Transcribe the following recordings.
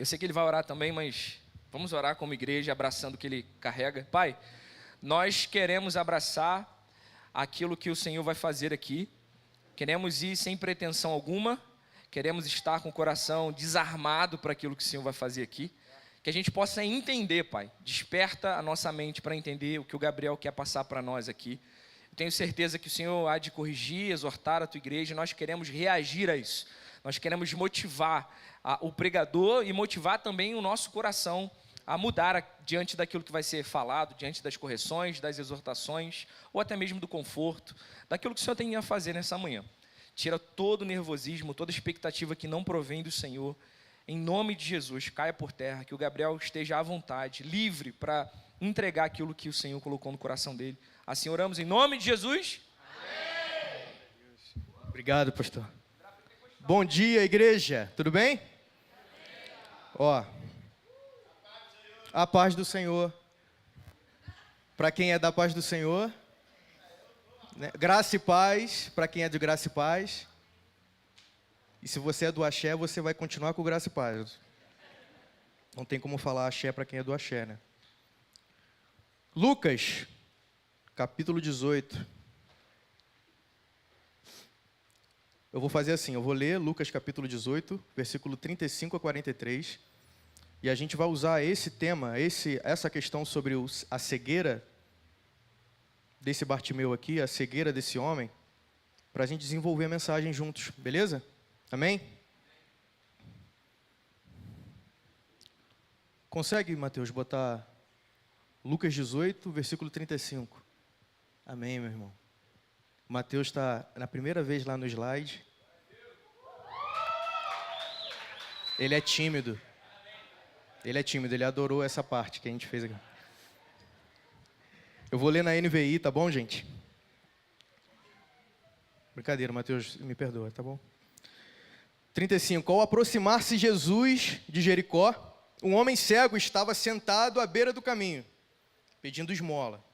Eu sei que ele vai orar também, mas vamos orar como igreja, abraçando o que ele carrega. Pai, nós queremos abraçar aquilo que o Senhor vai fazer aqui. Queremos ir sem pretensão alguma. Queremos estar com o coração desarmado para aquilo que o Senhor vai fazer aqui. Que a gente possa entender, Pai. Desperta a nossa mente para entender o que o Gabriel quer passar para nós aqui. Eu tenho certeza que o Senhor há de corrigir, exortar a tua igreja. Nós queremos reagir a isso. Nós queremos motivar o pregador e motivar também o nosso coração a mudar diante daquilo que vai ser falado, diante das correções, das exortações, ou até mesmo do conforto, daquilo que o Senhor tem a fazer nessa manhã. Tira todo o nervosismo, toda expectativa que não provém do Senhor. Em nome de Jesus, caia por terra, que o Gabriel esteja à vontade, livre para entregar aquilo que o Senhor colocou no coração dele. Assim oramos em nome de Jesus. Amém. Obrigado, pastor. Bom dia, igreja. Tudo bem? Ó, a paz do Senhor. Para quem é da paz do Senhor, né? Graça e paz, para quem é de graça e paz. E se você é do axé, você vai continuar com graça e paz. Não tem como falar axé para quem é do axé, né? Lucas, capítulo 18. Eu vou fazer assim, eu vou ler Lucas capítulo 18, versículo 35 a 43. E a gente vai usar esse tema, essa questão sobre a cegueira desse Bartimeu aqui, a cegueira desse homem, para a gente desenvolver a mensagem juntos, beleza? Amém? Consegue, Mateus, botar Lucas 18, versículo 35? Amém, meu irmão. Mateus está na primeira vez lá no slide. Ele é tímido. Ele adorou essa parte que a gente fez aqui. Eu vou ler na NVI, tá bom, gente? Brincadeira, Mateus, me perdoa, tá bom? 35. Ao aproximar-se Jesus de Jericó, um homem cego estava sentado à beira do caminho, pedindo esmola.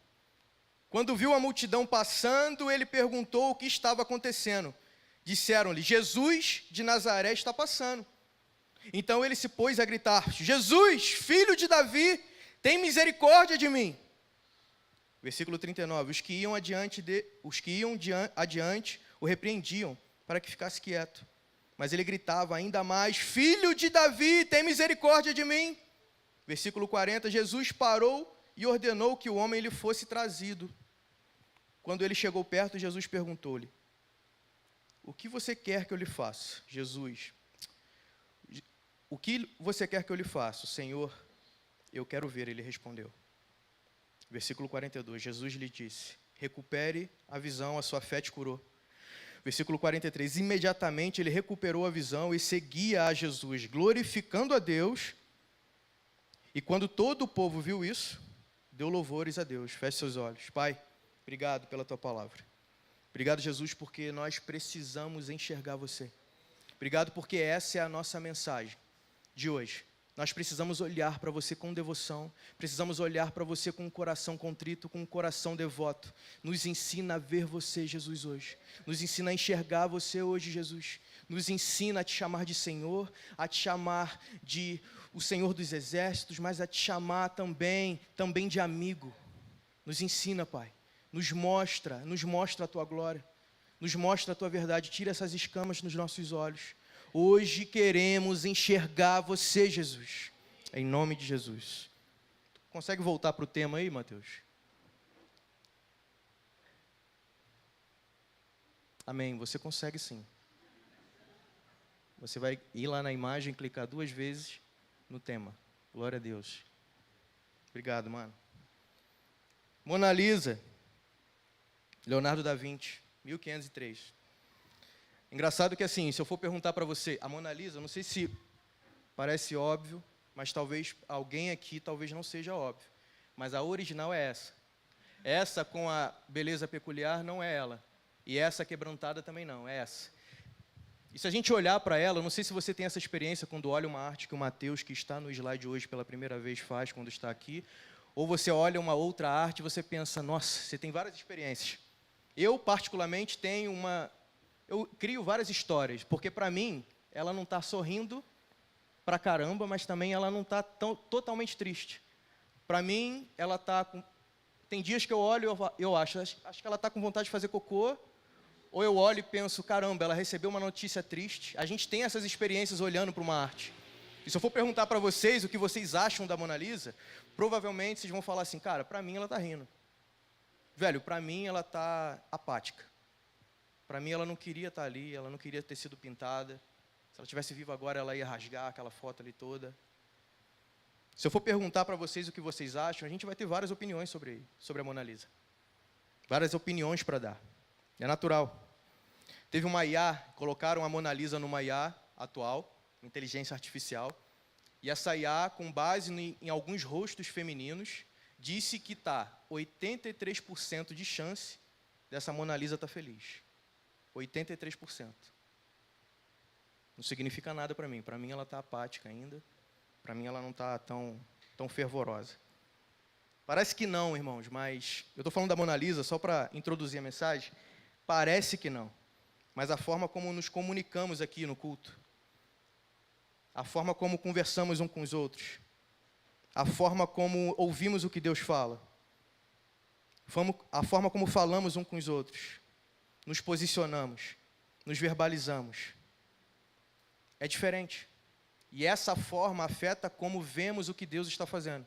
Quando viu a multidão passando, ele perguntou o que estava acontecendo. Disseram-lhe, Jesus de Nazaré está passando. Então ele se pôs a gritar, Jesus, filho de Davi, tem misericórdia de mim. Versículo 39, os que iam adiante o repreendiam para que ficasse quieto. Mas ele gritava ainda mais, filho de Davi, tem misericórdia de mim. Versículo 40, Jesus parou e ordenou que o homem lhe fosse trazido. Quando ele chegou perto, Jesus perguntou-lhe, o que você quer que eu lhe faça? Jesus, o que você quer que eu lhe faça? Senhor, eu quero ver, ele respondeu. Versículo 42, Jesus lhe disse, recupere a visão, a sua fé te curou. Versículo 43, imediatamente ele recuperou a visão e seguia a Jesus, glorificando a Deus. E quando todo o povo viu isso, deu louvores a Deus. Feche seus olhos. Pai, obrigado pela tua palavra. Obrigado, Jesus, porque nós precisamos enxergar você. Obrigado porque essa é a nossa mensagem de hoje. Nós precisamos olhar para você com devoção, precisamos olhar para você com um coração contrito, com um coração devoto. Nos ensina a ver você, Jesus, hoje. Nos ensina a enxergar você hoje, Jesus. Nos ensina a te chamar de Senhor, a te chamar de o Senhor dos Exércitos, mas a te chamar também de amigo. Nos ensina, Pai. Nos mostra a tua glória. Nos mostra a tua verdade. Tira essas escamas nos nossos olhos. Hoje queremos enxergar você, Jesus. Em nome de Jesus. Consegue voltar para o tema aí, Mateus? Amém. Você consegue sim. Você vai ir lá na imagem, clicar 2 vezes no tema. Glória a Deus. Obrigado, mano. Mona Lisa. Leonardo da Vinci, 1503. Engraçado que assim, se eu for perguntar para você, a Mona Lisa, não sei se parece óbvio, mas talvez alguém aqui, talvez não seja óbvio. Mas a original é essa. Essa com a beleza peculiar não é ela. E essa quebrantada também não, é essa. E se a gente olhar para ela, eu não sei se você tem essa experiência quando olha uma arte que o Mateus, que está no slide hoje pela primeira vez, faz quando está aqui, ou você olha uma outra arte e você pensa, nossa, você tem várias experiências. Eu, particularmente, eu crio várias histórias, porque para mim, ela não está sorrindo pra caramba, mas também ela não está totalmente triste. Para mim, ela está com... Tem dias que eu olho e eu acho que ela está com vontade de fazer cocô, ou eu olho e penso, caramba, ela recebeu uma notícia triste. A gente tem essas experiências olhando para uma arte. E se eu for perguntar para vocês o que vocês acham da Mona Lisa, provavelmente vocês vão falar assim, cara, para mim ela está rindo. Velho, para mim ela está apática. Para mim ela não queria estar ali, ela não queria ter sido pintada. Se ela estivesse viva agora, ela ia rasgar aquela foto ali toda. Se eu for perguntar para vocês o que vocês acham, a gente vai ter várias opiniões sobre a Mona Lisa. Várias opiniões para dar. É natural. Teve uma IA, colocaram a Mona Lisa numa IA atual, inteligência artificial, e essa IA, com base em alguns rostos femininos, disse que está 83% de chance dessa Mona Lisa estar feliz. 83%. Não significa nada para mim. Para mim ela está apática ainda. Para mim ela não está tão fervorosa. Parece que não, irmãos, mas eu estou falando da Mona Lisa só para introduzir a mensagem. Parece que não, mas a forma como nos comunicamos aqui no culto, a forma como conversamos uns com os outros, a forma como ouvimos o que Deus fala, a forma como falamos uns com os outros, nos posicionamos, nos verbalizamos, é diferente. E essa forma afeta como vemos o que Deus está fazendo.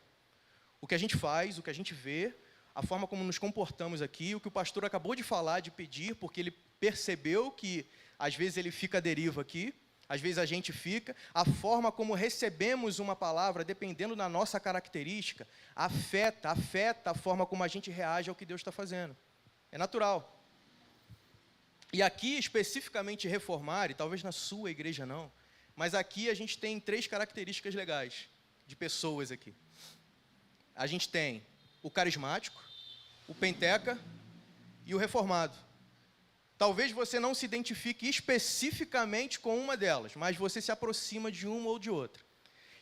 O que a gente faz, o que a gente vê, a forma como nos comportamos aqui, o que o pastor acabou de falar, de pedir, porque ele percebeu que às vezes ele fica à deriva aqui, às vezes a gente fica, a forma como recebemos uma palavra, dependendo da nossa característica, afeta a forma como a gente reage ao que Deus está fazendo. É natural. E aqui, especificamente reformar, e talvez na sua igreja não, mas aqui a gente tem 3 características legais de pessoas aqui. A gente tem o carismático, o penteca e o reformado. Talvez você não se identifique especificamente com uma delas, mas você se aproxima de uma ou de outra.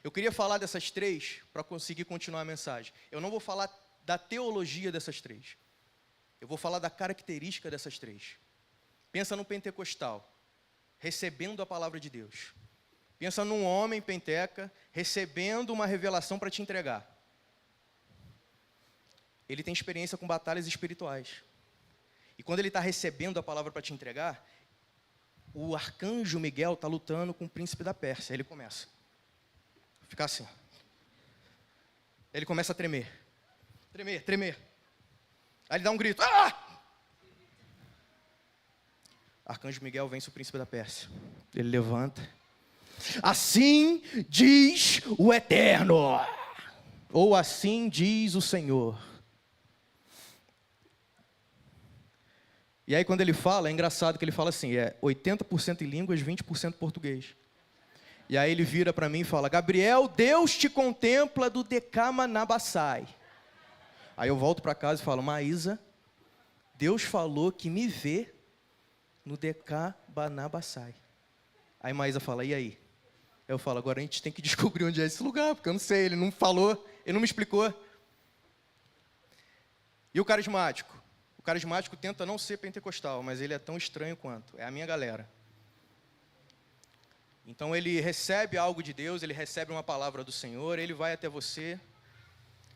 Eu queria falar dessas 3 para conseguir continuar a mensagem. Eu não vou falar da teologia dessas 3. Eu vou falar da característica dessas 3. Pensa no pentecostal, recebendo a palavra de Deus. Pensa num homem penteca, recebendo uma revelação para te entregar. Ele tem experiência com batalhas espirituais. E quando ele está recebendo a palavra para te entregar, o arcanjo Miguel está lutando com o príncipe da Pérsia. Aí ele começa a ficar assim. Ele começa a tremer. Tremer. Aí ele dá um grito. Ah! Arcanjo Miguel vence o príncipe da Pérsia. Ele levanta. Assim diz o Eterno. Ou assim diz o Senhor. E aí quando ele fala, é engraçado que ele fala assim, 80% em línguas, 20% português. E aí ele vira para mim e fala, Gabriel, Deus te contempla do Decamanabassai. Aí eu volto para casa e falo, Maísa, Deus falou que me vê no Decamanabassai. Aí Maísa fala, e aí? Eu falo, agora a gente tem que descobrir onde é esse lugar, porque eu não sei, ele não falou, ele não me explicou. E o carismático? O carismático tenta não ser pentecostal, mas ele é tão estranho quanto. É a minha galera. Então ele recebe algo de Deus, ele recebe uma palavra do Senhor, ele vai até você.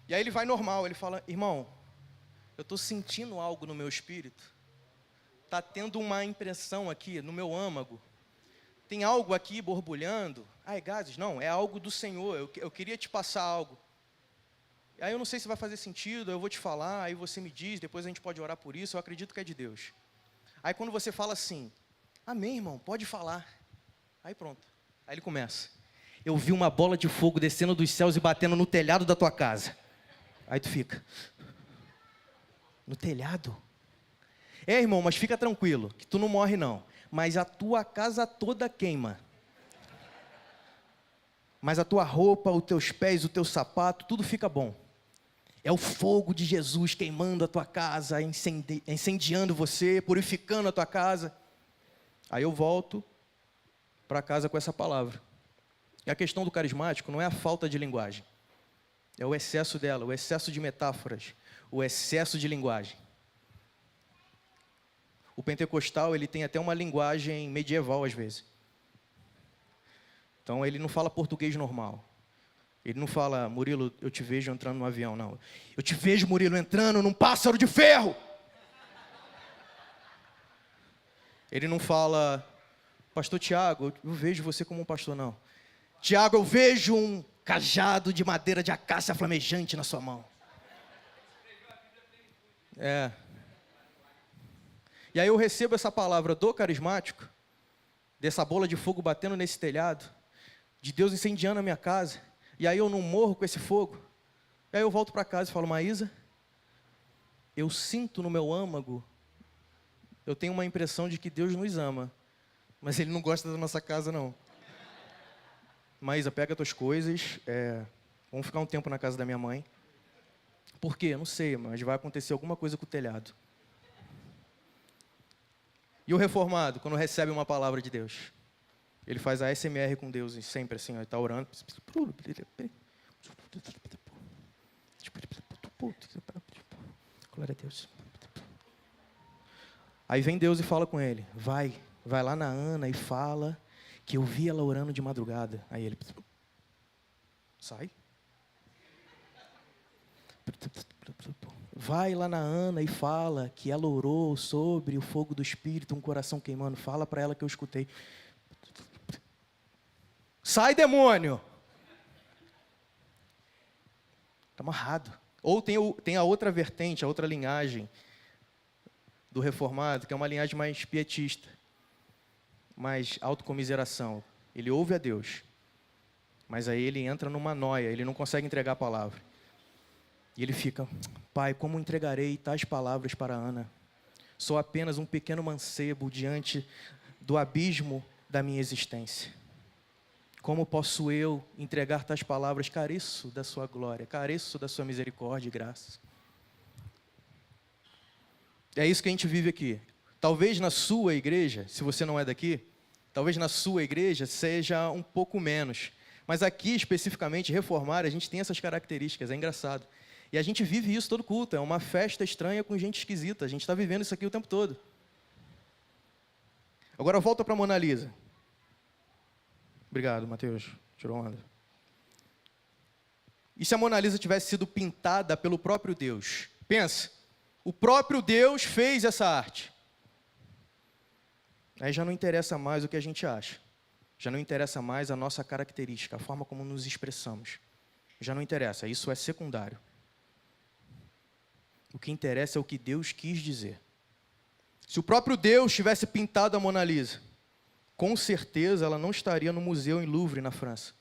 E aí ele vai normal, ele fala, irmão, eu estou sentindo algo no meu espírito. Está tendo uma impressão aqui no meu âmago. Tem algo aqui borbulhando. Ah, é gases? Não, é algo do Senhor, eu queria te passar algo. Aí eu não sei se vai fazer sentido, eu vou te falar, aí você me diz, depois a gente pode orar por isso, eu acredito que é de Deus. Aí quando você fala assim, amém, irmão, pode falar. Aí pronto, aí ele começa. Eu vi uma bola de fogo descendo dos céus e batendo no telhado da tua casa. Aí tu fica, no telhado? Irmão, mas fica tranquilo, que tu não morre não, mas a tua casa toda queima. Mas a tua roupa, os teus pés, o teu sapato, tudo fica bom. É o fogo de Jesus queimando a tua casa, incendiando você, purificando a tua casa. Aí eu volto para casa com essa palavra. E a questão do carismático não é a falta de linguagem. É o excesso dela, o excesso de metáforas, o excesso de linguagem. O pentecostal, ele tem até uma linguagem medieval às vezes. Então, ele não fala português normal. Ele não fala, Murilo, eu te vejo entrando no avião, não. Eu te vejo, Murilo, entrando num pássaro de ferro. Ele não fala, pastor Tiago, eu vejo você como um pastor, não. Tiago, eu vejo um cajado de madeira de acácia flamejante na sua mão. É. E aí eu recebo essa palavra do carismático, dessa bola de fogo batendo nesse telhado, de Deus incendiando a minha casa, e aí eu não morro com esse fogo. E aí eu volto para casa e falo, Maísa, eu sinto no meu âmago, eu tenho uma impressão de que Deus nos ama, mas Ele não gosta da nossa casa, não. Maísa, pega tuas coisas, vamos ficar um tempo na casa da minha mãe. Por quê? Não sei, mas vai acontecer alguma coisa com o telhado. E o reformado, quando recebe uma palavra de Deus? Ele faz a SMR com Deus, sempre assim, ó, ele está orando. Glória a Deus. Aí vem Deus e fala com ele, vai lá na Ana e fala que eu vi ela orando de madrugada. Aí ele sai. Vai lá na Ana e fala que ela orou sobre o fogo do Espírito, um coração queimando. Fala para ela que eu escutei. Sai, demônio! Está amarrado. Ou tem a outra vertente, a outra linhagem do reformado, que é uma linhagem mais pietista, mais autocomiseração. Ele ouve a Deus, mas aí ele entra numa noia, ele não consegue entregar a palavra. E ele fica, Pai, como entregarei tais palavras para Ana? Sou apenas um pequeno mancebo diante do abismo da minha existência. Como posso eu entregar tais palavras? Careço da sua glória, careço da sua misericórdia e graça. É isso que a gente vive aqui. Talvez na sua igreja, se você não é daqui, talvez na sua igreja seja um pouco menos. Mas aqui, especificamente, reformar, a gente tem essas características, é engraçado. E a gente vive isso todo culto, é uma festa estranha com gente esquisita. A gente está vivendo isso aqui o tempo todo. Agora volta para a Mona Lisa. Obrigado, Mateus. Tirou onda. E se a Mona Lisa tivesse sido pintada pelo próprio Deus? Pensa, o próprio Deus fez essa arte. Aí já não interessa mais o que a gente acha. Já não interessa mais a nossa característica, a forma como nos expressamos. Já não interessa, isso é secundário. O que interessa é o que Deus quis dizer. Se o próprio Deus tivesse pintado a Mona Lisa, com certeza ela não estaria no museu em Louvre, na França.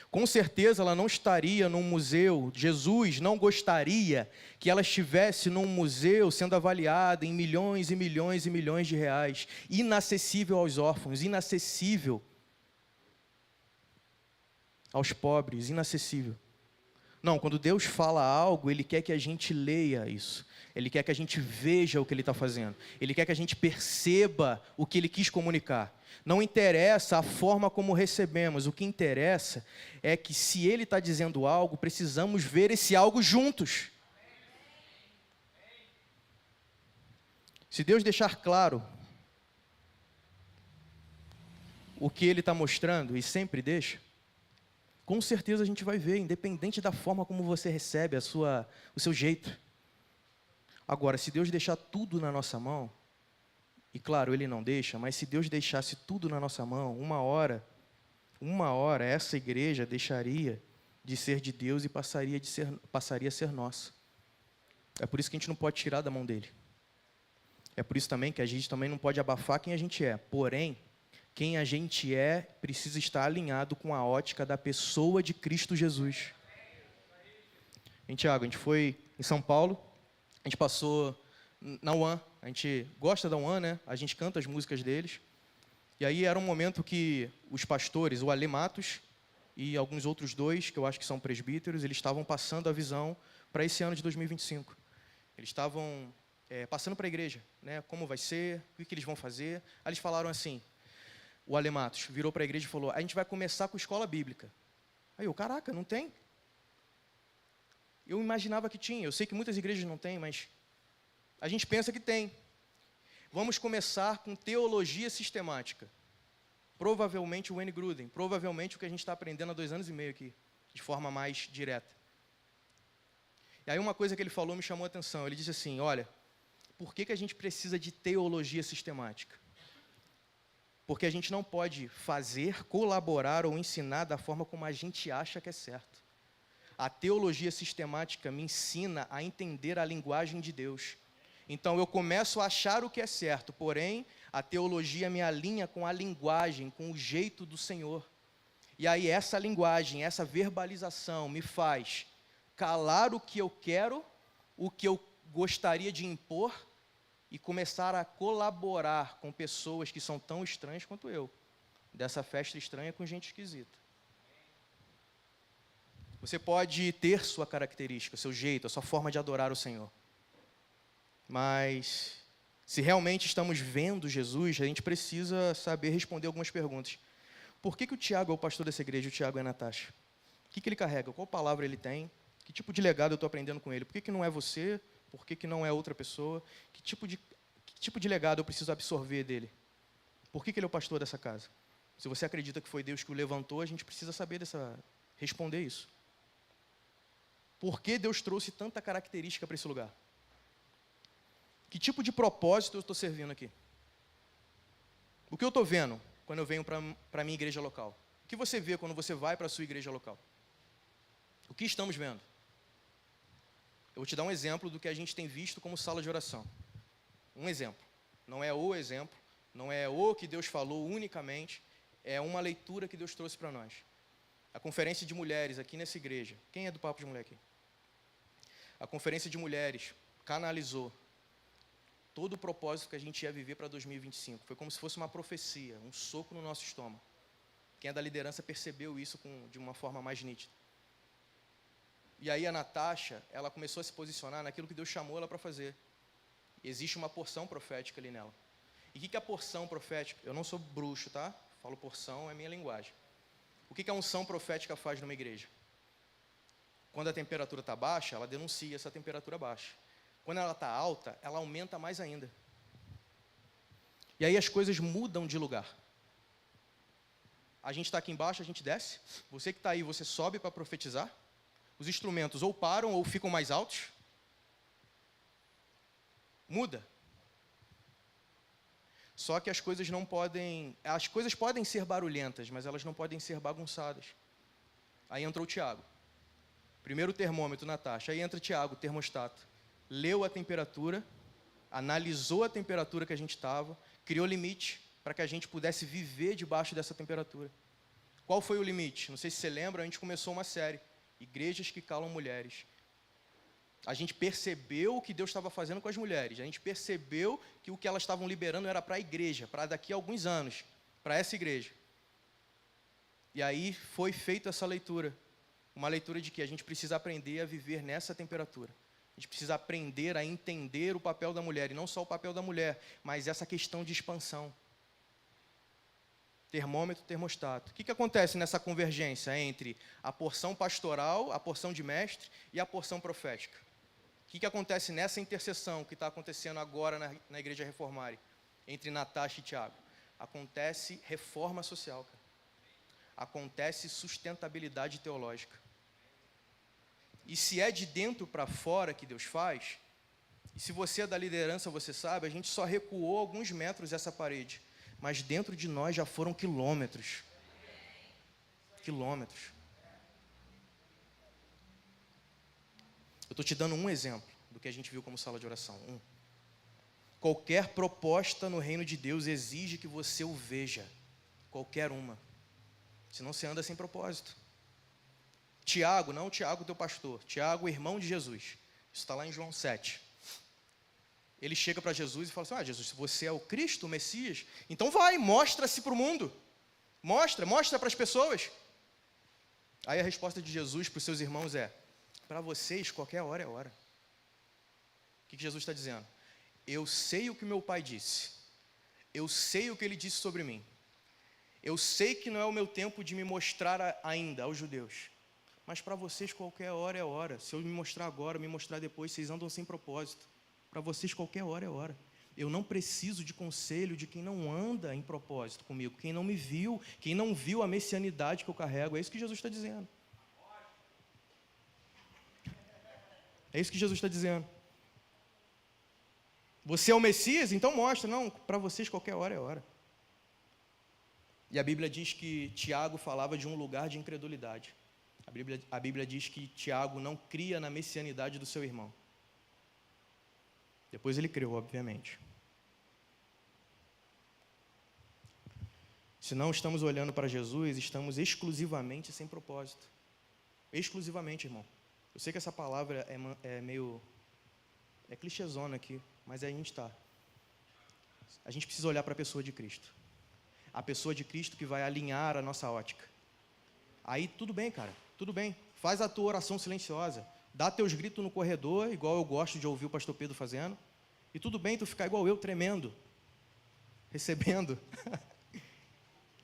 Com certeza ela não estaria num museu. Jesus não gostaria que ela estivesse num museu sendo avaliada em milhões e milhões e milhões de reais, inacessível aos órfãos, inacessível aos pobres, inacessível. Não, quando Deus fala algo, Ele quer que a gente leia isso. Ele quer que a gente veja o que Ele está fazendo. Ele quer que a gente perceba o que Ele quis comunicar. Não interessa a forma como recebemos. O que interessa é que se Ele está dizendo algo, precisamos ver esse algo juntos. Se Deus deixar claro o que Ele está mostrando, e sempre deixa, com certeza a gente vai ver, independente da forma como você recebe o seu jeito. Agora, se Deus deixar tudo na nossa mão, e claro, Ele não deixa, mas se Deus deixasse tudo na nossa mão, uma hora, essa igreja deixaria de ser de Deus e passaria a ser nossa. É por isso que a gente não pode tirar da mão dEle. É por isso também que a gente também não pode abafar quem a gente é. Porém, quem a gente é precisa estar alinhado com a ótica da pessoa de Cristo Jesus. Tiago, a gente foi em São Paulo, a gente passou na UAN, a gente gosta da UAN, né? A gente canta as músicas deles. E aí era um momento que os pastores, o Ale Matos e alguns outros dois, que eu acho que são presbíteros, eles estavam passando a visão para esse ano de 2025. Eles estavam passando para a igreja, né? Como vai ser, o que eles vão fazer. Aí eles falaram assim, o Ale Matos virou para a igreja e falou, a gente vai começar com escola bíblica. Aí eu, caraca, não tem? Eu imaginava que tinha, eu sei que muitas igrejas não têm, mas a gente pensa que tem. Vamos começar com teologia sistemática. Provavelmente o Wayne Grudem, provavelmente o que a gente está aprendendo há 2 anos e meio aqui, de forma mais direta. E aí uma coisa que ele falou me chamou a atenção. Ele disse assim, olha, por que a gente precisa de teologia sistemática? Porque a gente não pode fazer, colaborar ou ensinar da forma como a gente acha que é certo. A teologia sistemática me ensina a entender a linguagem de Deus. Então eu começo a achar o que é certo, porém a teologia me alinha com a linguagem, com o jeito do Senhor. E aí essa linguagem, essa verbalização me faz calar o que eu quero, o que eu gostaria de impor e começar a colaborar com pessoas que são tão estranhas quanto eu, dessa festa estranha com gente esquisita. Você pode ter sua característica, seu jeito, a sua forma de adorar o Senhor. Mas, se realmente estamos vendo Jesus, a gente precisa saber responder algumas perguntas. Por que o Tiago é o pastor dessa igreja e o Tiago é a Natasha? O que ele carrega? Qual palavra ele tem? Que tipo de legado eu estou aprendendo com ele? Por que não é você? Por que não é outra pessoa? Que tipo de legado eu preciso absorver dele? Por que ele é o pastor dessa casa? Se você acredita que foi Deus que o levantou, a gente precisa saber responder isso. Por que Deus trouxe tanta característica para esse lugar? Que tipo de propósito eu estou servindo aqui? O que eu estou vendo quando eu venho para a minha igreja local? O que você vê quando você vai para a sua igreja local? O que estamos vendo? Eu vou te dar um exemplo do que a gente tem visto como sala de oração. Um exemplo. Não é o exemplo, não é o que Deus falou unicamente, é uma leitura que Deus trouxe para nós. A conferência de mulheres aqui nessa igreja. Quem é do Papo de Mulher aqui? A conferência de mulheres canalizou todo o propósito que a gente ia viver para 2025. Foi como se fosse uma profecia, um soco no nosso estômago. Quem é da liderança percebeu isso de uma forma mais nítida. E aí a Natasha, ela começou a se posicionar naquilo que Deus chamou ela para fazer. Existe uma porção profética ali nela. E o que é a porção profética? Eu não sou bruxo, tá? Falo porção, é minha linguagem. O que a unção profética faz numa igreja? Quando a temperatura está baixa, ela denuncia essa temperatura baixa. Quando ela está alta, ela aumenta mais ainda. E aí as coisas mudam de lugar. A gente está aqui embaixo, a gente desce. Você que está aí, você sobe para profetizar. Os instrumentos ou param ou ficam mais altos. Muda. Só que as coisas podem ser barulhentas, mas elas não podem ser bagunçadas. Aí entrou o Tiago. Primeiro o termômetro, Natasha. Aí entra o Tiago, o termostato. Leu a temperatura, analisou a temperatura que a gente estava, criou limite para que a gente pudesse viver debaixo dessa temperatura. Qual foi o limite? Não sei se você lembra, a gente começou uma série, Igrejas que Calam Mulheres. A gente percebeu o que Deus estava fazendo com as mulheres, a gente percebeu que o que elas estavam liberando era para a igreja, para daqui a alguns anos, para essa igreja. E aí foi feita essa leitura, uma leitura de que a gente precisa aprender a viver nessa temperatura. A gente precisa aprender a entender o papel da mulher, e não só o papel da mulher, mas essa questão de expansão. Termômetro, termostato. O que acontece nessa convergência entre a porção pastoral, a porção de mestre e a porção profética? O que acontece nessa interseção que está acontecendo agora na Igreja Reformare, entre Natasha e Tiago? Acontece reforma social, cara. Acontece sustentabilidade teológica. E se é de dentro para fora que Deus faz, e se você é da liderança, você sabe, a gente só recuou alguns metros essa parede, mas dentro de nós já foram quilômetros. Quilômetros. Eu estou te dando um exemplo do que a gente viu como sala de oração. Qualquer proposta no reino de Deus exige que você o veja. Qualquer uma. Senão você anda sem propósito. Tiago, não Tiago teu pastor, Tiago, irmão de Jesus. Isso está lá em João 7. Ele chega para Jesus e fala assim, Jesus, se você é o Cristo, o Messias, então vai, mostra-se para o mundo. Mostra para as pessoas. Aí a resposta de Jesus para os seus irmãos é, para vocês, qualquer hora é hora. O que Jesus está dizendo? Eu sei o que meu pai disse. Eu sei o que ele disse sobre mim. Eu sei que não é o meu tempo de me mostrar ainda aos judeus. Mas para vocês, qualquer hora é hora. Se eu me mostrar agora, me mostrar depois, vocês andam sem propósito. Para vocês, qualquer hora é hora. Eu não preciso de conselho de quem não anda em propósito comigo, quem não me viu, quem não viu a messianidade que eu carrego. É isso que Jesus está dizendo. É isso que Jesus está dizendo. Você é o Messias? Então mostra. Não, para vocês qualquer hora é hora. E a Bíblia diz que Tiago falava de um lugar de incredulidade. A Bíblia diz que Tiago não cria na messianidade do seu irmão. Depois ele creu, obviamente. Se não estamos olhando para Jesus, estamos exclusivamente sem propósito. Exclusivamente, irmão. Eu sei que essa palavra é meio... é clichêzona aqui, mas a gente está. A gente precisa olhar para a pessoa de Cristo. A pessoa de Cristo que vai alinhar a nossa ótica. Aí tudo bem, cara, tudo bem. Faz a tua oração silenciosa. Dá teus gritos no corredor, igual eu gosto de ouvir o pastor Pedro fazendo. E tudo bem tu ficar igual eu, tremendo. Recebendo.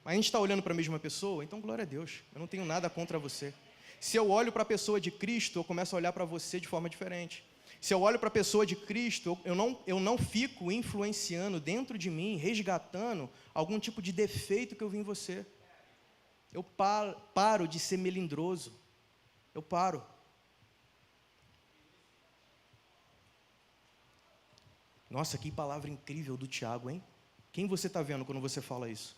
Mas a gente está olhando para a mesma pessoa, então glória a Deus. Eu não tenho nada contra você. Se eu olho para a pessoa de Cristo, eu começo a olhar para você de forma diferente. Se eu olho para a pessoa de Cristo, eu não fico influenciando dentro de mim, resgatando algum tipo de defeito que eu vi em você. Eu paro de ser melindroso. Eu paro. Nossa, que palavra incrível do Tiago, hein? Quem você está vendo quando você fala isso?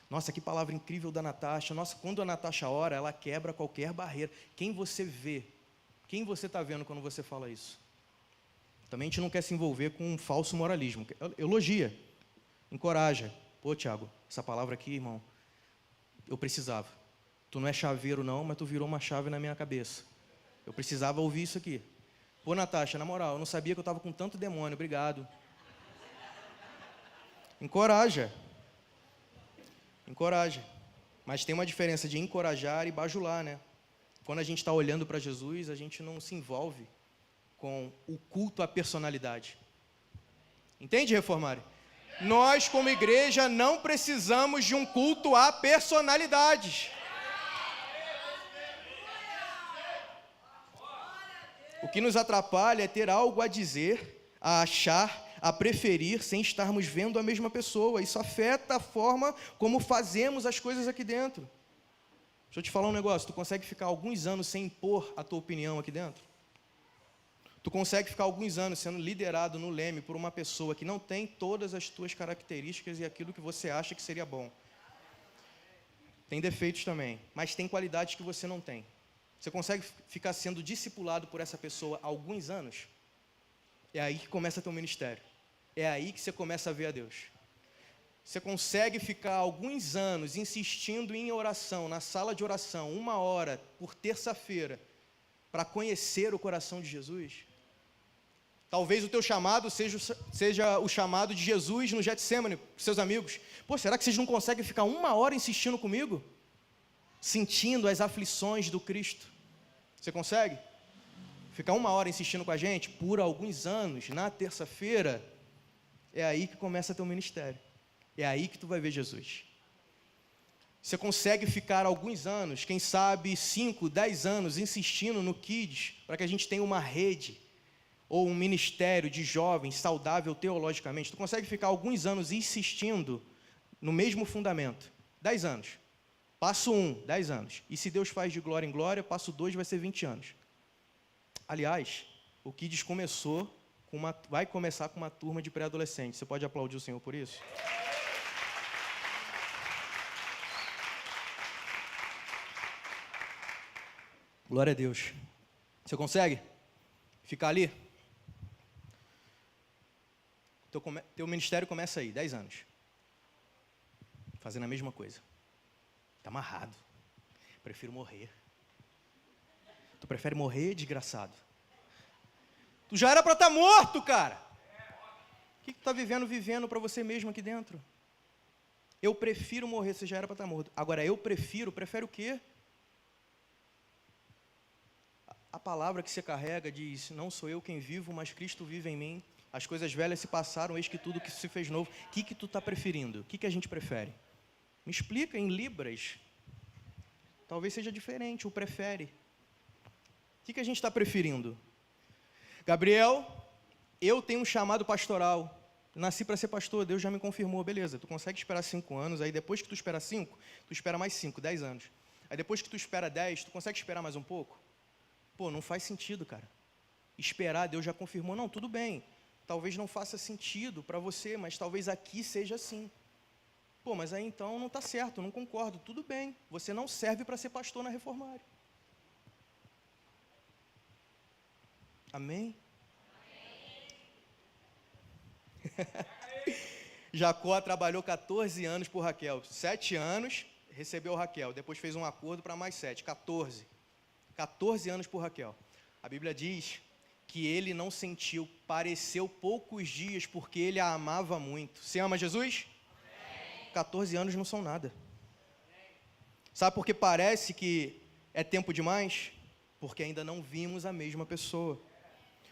Nossa, que palavra incrível da Natasha. Nossa, quando a Natasha ora, ela quebra qualquer barreira. Quem você vê? Quem você está vendo quando você fala isso? Também a gente não quer se envolver com um falso moralismo. Elogia, encoraja. Pô, Tiago, essa palavra aqui, irmão, eu precisava. Tu não é chaveiro não, mas tu virou uma chave na minha cabeça. Eu precisava ouvir isso aqui. Pô, Natasha, na moral, eu não sabia que eu estava com tanto demônio, obrigado. Encoraja. Encoraja. Mas tem uma diferença de encorajar e bajular, né? Quando a gente está olhando para Jesus, a gente não se envolve com o culto à personalidade. Entende, Reformário? Nós, como igreja, não precisamos de um culto a personalidades. O que nos atrapalha é ter algo a dizer, a achar, a preferir, sem estarmos vendo a mesma pessoa. Isso afeta a forma como fazemos as coisas aqui dentro. Deixa eu te falar um negócio. Tu consegue ficar alguns anos sem impor a tua opinião aqui dentro? Tu consegue ficar alguns anos sendo liderado no leme por uma pessoa que não tem todas as tuas características e aquilo que você acha que seria bom. Tem defeitos também, mas tem qualidades que você não tem. Você consegue ficar sendo discipulado por essa pessoa há alguns anos? É aí que começa teu ministério. É aí que você começa a ver a Deus. Você consegue ficar alguns anos insistindo em oração, na sala de oração, 1 hora por terça-feira, para conhecer o coração de Jesus? Talvez o teu chamado seja o chamado de Jesus no Getsemane, com seus amigos. Pô, será que vocês não conseguem ficar 1 hora insistindo comigo? Sentindo as aflições do Cristo. Você consegue? Ficar 1 hora insistindo com a gente por alguns anos, na terça-feira, é aí que começa teu ministério. É aí que tu vai ver Jesus. Você consegue ficar alguns anos, quem sabe 5, 10 anos, insistindo no Kids, para que a gente tenha uma rede, ou um ministério de jovens saudável teologicamente. Tu consegue ficar alguns anos insistindo no mesmo fundamento. 10 anos. Passo 1, 10 anos. E se Deus faz de glória em glória, passo 2 vai ser 20 anos. Aliás, o Kids vai começar com uma turma de pré-adolescentes. Você pode aplaudir o Senhor por isso? Glória a Deus. Você consegue ficar ali? Teu ministério começa aí, 10 anos. Fazendo a mesma coisa. Está amarrado. Prefiro morrer. Tu prefere morrer, desgraçado? Tu já era para estar morto, cara. O que tu está vivendo para você mesmo aqui dentro? Eu prefiro morrer, você já era para estar morto. Agora, prefere o quê? A palavra que você carrega diz, não sou eu quem vivo, mas Cristo vive em mim. As coisas velhas se passaram, eis que tudo que se fez novo. O que tu está preferindo? O que a gente prefere? Me explica em libras. Talvez seja diferente, o prefere. O que a gente está preferindo? Gabriel, eu tenho um chamado pastoral, nasci para ser pastor, Deus já me confirmou, beleza, tu consegue esperar 5 anos, aí depois que tu espera 5, tu espera mais 5, 10 anos. Aí depois que tu espera 10, tu consegue esperar mais um pouco? Pô, não faz sentido, cara. Esperar, Deus já confirmou, não, tudo bem, talvez não faça sentido para você, mas talvez aqui seja assim. Pô, mas aí então não está certo, não concordo, tudo bem, você não serve para ser pastor na Reformária. Amém? Jacó trabalhou 14 anos por Raquel, 7 anos recebeu Raquel, depois fez um acordo para mais 7, 14 anos por Raquel. A Bíblia diz que ele não sentiu, pareceu poucos dias, porque ele a amava muito. Você ama Jesus? Amém. 14 anos não são nada. Sabe por que parece que é tempo demais? Porque ainda não vimos a mesma pessoa.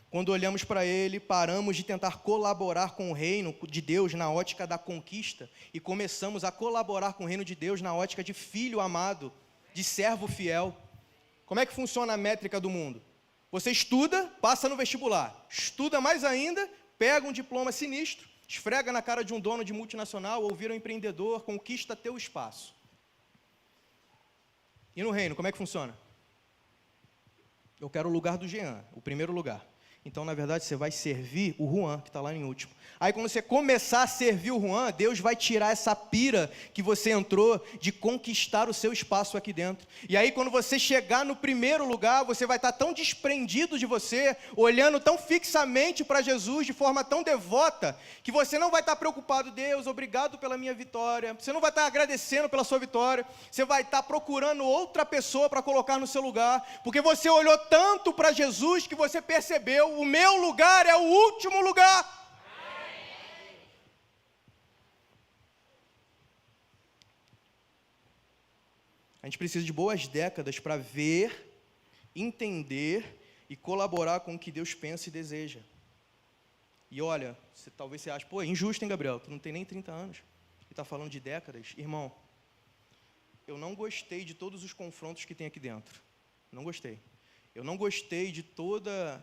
Quando olhamos para ele, paramos de tentar colaborar com o reino de Deus na ótica da conquista e começamos a colaborar com o reino de Deus na ótica de filho amado, de servo fiel. Como é que funciona a métrica do mundo? Você estuda, passa no vestibular. Estuda mais ainda, pega um diploma sinistro, esfrega na cara de um dono de multinacional ou vira um empreendedor, conquista teu espaço. E no reino, como é que funciona? Eu quero o lugar do Jean, o primeiro lugar. Então, na verdade, você vai servir o Juan, que está lá em último. Aí, quando você começar a servir o Juan, Deus vai tirar essa pira que você entrou de conquistar o seu espaço aqui dentro. E aí, quando você chegar no primeiro lugar, você vai estar tão desprendido de você, olhando tão fixamente para Jesus, de forma tão devota, que você não vai estar preocupado, Deus, obrigado pela minha vitória. Você não vai estar agradecendo pela sua vitória. Você vai estar procurando outra pessoa para colocar no seu lugar, porque você olhou tanto para Jesus que você percebeu: o meu lugar é o último lugar. A gente precisa de boas décadas para ver, entender e colaborar com o que Deus pensa e deseja. E olha, talvez você ache, pô, é injusto, hein, Gabriel? Tu não tem nem 30 anos e está falando de décadas. Irmão, eu não gostei de todos os confrontos que tem aqui dentro. Não gostei. Eu não gostei de todas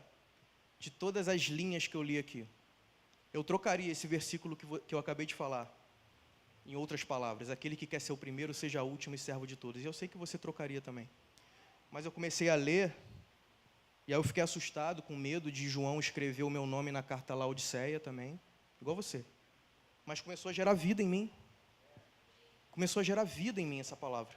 as linhas que eu li aqui. Eu trocaria esse versículo que eu acabei de falar, em outras palavras: aquele que quer ser o primeiro, seja o último e servo de todos. E eu sei que você trocaria também. Mas eu comecei a ler, e aí eu fiquei assustado, com medo de João escrever o meu nome na carta Laodiceia também, igual você. Mas começou a gerar vida em mim. Começou a gerar vida em mim essa palavra.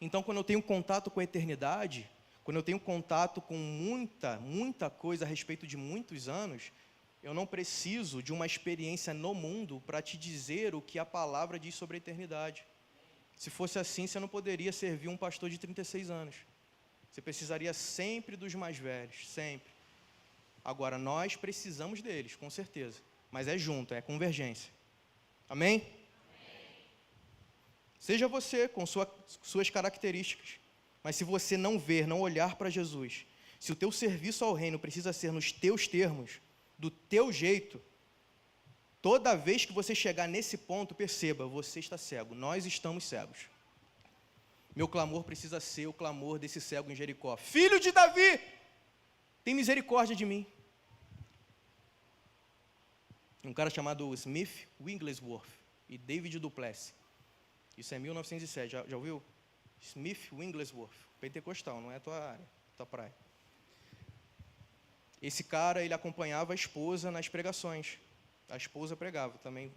Então, quando eu tenho contato com a eternidade, quando eu tenho contato com muita coisa a respeito de muitos anos, eu não preciso de uma experiência no mundo para te dizer o que a palavra diz sobre a eternidade. Se fosse assim, você não poderia servir um pastor de 36 anos. Você precisaria sempre dos mais velhos, sempre. Agora, nós precisamos deles, com certeza. Mas é junto, é convergência. Amém? Seja você com suas características. Mas se você não ver, não olhar para Jesus, se o teu serviço ao reino precisa ser nos teus termos, do teu jeito, toda vez que você chegar nesse ponto, perceba, você está cego, nós estamos cegos. Meu clamor precisa ser o clamor desse cego em Jericó: filho de Davi, tem misericórdia de mim. Um cara chamado Smith Wigglesworth e David Duplessis. Isso é 1907, já ouviu? Smith Wigglesworth, pentecostal, não é a tua área, tua praia. Esse cara, ele acompanhava a esposa nas pregações. A esposa pregava também.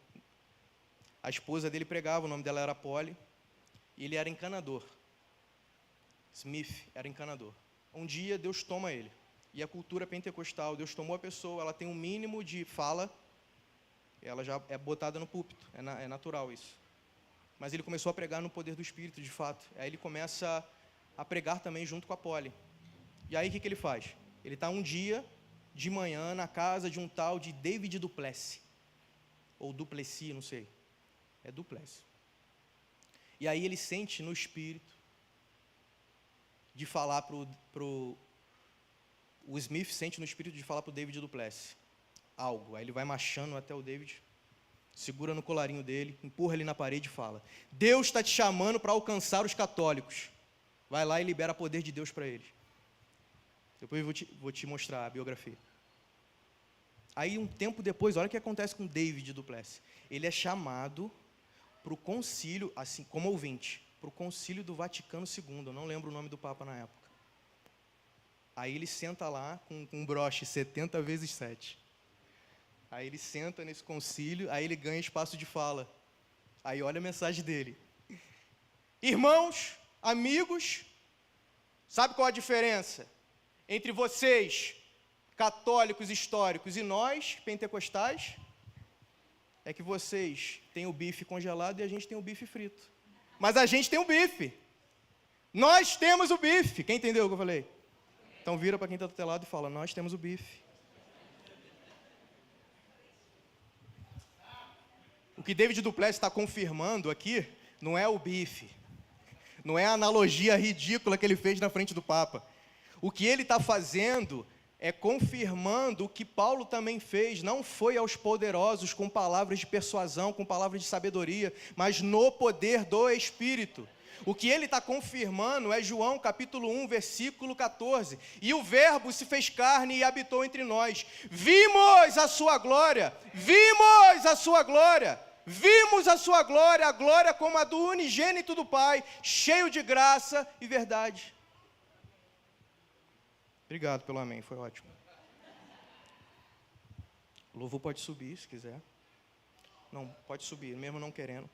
A esposa dele pregava, o nome dela era Polly, e ele era encanador. Smith era encanador. Um dia, Deus toma ele. E a cultura pentecostal, Deus tomou a pessoa, ela tem um mínimo de fala, ela já é botada no púlpito, é natural isso. Mas ele começou a pregar no poder do Espírito, de fato. Aí ele começa a pregar também junto com a Polly. E aí o que ele faz? Ele está um dia de manhã na casa de um tal de David Duplessis. Ou Duplessis, não sei. É Duplessis. E aí ele sente no Espírito de falar o Smith sente no Espírito de falar para o David Duplessis algo. Aí ele vai marchando até o David, segura no colarinho dele, empurra ele na parede e fala: Deus está te chamando para alcançar os católicos. Vai lá e libera poder de Deus para eles. Depois eu vou te mostrar a biografia. Aí, um tempo depois, olha o que acontece com David du Plessis. Ele é chamado para o concílio, assim como ouvinte, para o concílio do Vaticano II. Eu não lembro o nome do Papa na época. Aí ele senta lá com um broche 70 vezes 7. Aí ele senta nesse concílio, aí ele ganha espaço de fala. Aí olha a mensagem dele. Irmãos, amigos, sabe qual a diferença entre vocês, católicos históricos, e nós, pentecostais? É que vocês têm o bife congelado e a gente tem o bife frito. Mas a gente tem o bife. Nós temos o bife. Quem entendeu o que eu falei? Então vira para quem está do teu lado e fala, nós temos o bife. O que David du Plessis está confirmando aqui não é o bife. Não é a analogia ridícula que ele fez na frente do Papa. O que ele está fazendo é confirmando o que Paulo também fez. Não foi aos poderosos com palavras de persuasão, com palavras de sabedoria, mas no poder do Espírito. O que ele está confirmando é João capítulo 1, versículo 14. E o verbo se fez carne e habitou entre nós. Vimos a sua glória, vimos a sua glória, vimos a sua glória, a glória como a do unigênito do Pai, cheio de graça e verdade. Obrigado pelo amém, foi ótimo. O louvor pode subir, se quiser. Não, pode subir, mesmo não querendo.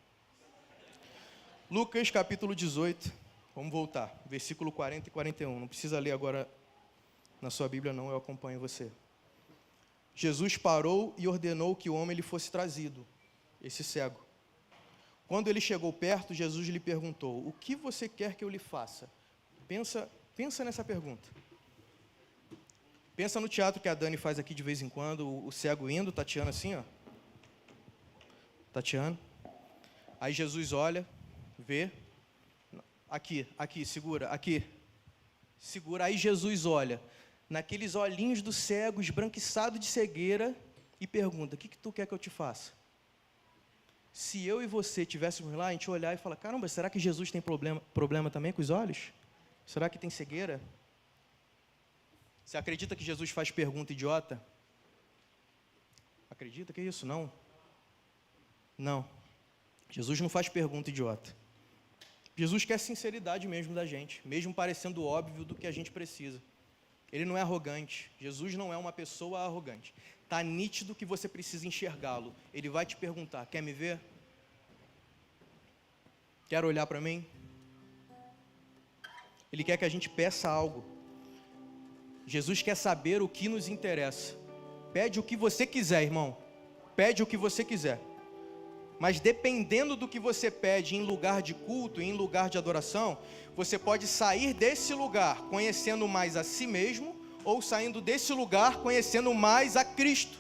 Lucas capítulo 18, vamos voltar, versículo 40 e 41. Não precisa ler agora na sua Bíblia não, eu acompanho você. Jesus parou e ordenou que o homem lhe fosse trazido, esse cego. Quando ele chegou perto, Jesus lhe perguntou, o que você quer que eu lhe faça? Pensa nessa pergunta. Pensa no teatro que a Dani faz aqui de vez em quando, o cego indo, tateando assim, ó. Tateando. Aí Jesus olha, vê. Aqui, segura, aqui. Segura. Aí Jesus olha naqueles olhinhos do cego, esbranquiçado de cegueira, e pergunta, o que tu quer que eu te faça? Se eu e você estivéssemos lá, a gente olhar e falar, caramba, será que Jesus tem problema também com os olhos? Será que tem cegueira? Você acredita que Jesus faz pergunta idiota? Acredita que é isso? Não. Não. Jesus não faz pergunta idiota. Jesus quer sinceridade mesmo da gente, mesmo parecendo óbvio do que a gente precisa. Ele não é arrogante. Jesus não é uma pessoa arrogante. Está nítido que você precisa enxergá-lo. Ele vai te perguntar, quer me ver? Quer olhar para mim? Ele quer que a gente peça algo. Jesus quer saber o que nos interessa. Pede o que você quiser, irmão. Pede o que você quiser. Mas dependendo do que você pede em lugar de culto, em lugar de adoração, você pode sair desse lugar conhecendo mais a si mesmo, ou saindo desse lugar conhecendo mais a Cristo.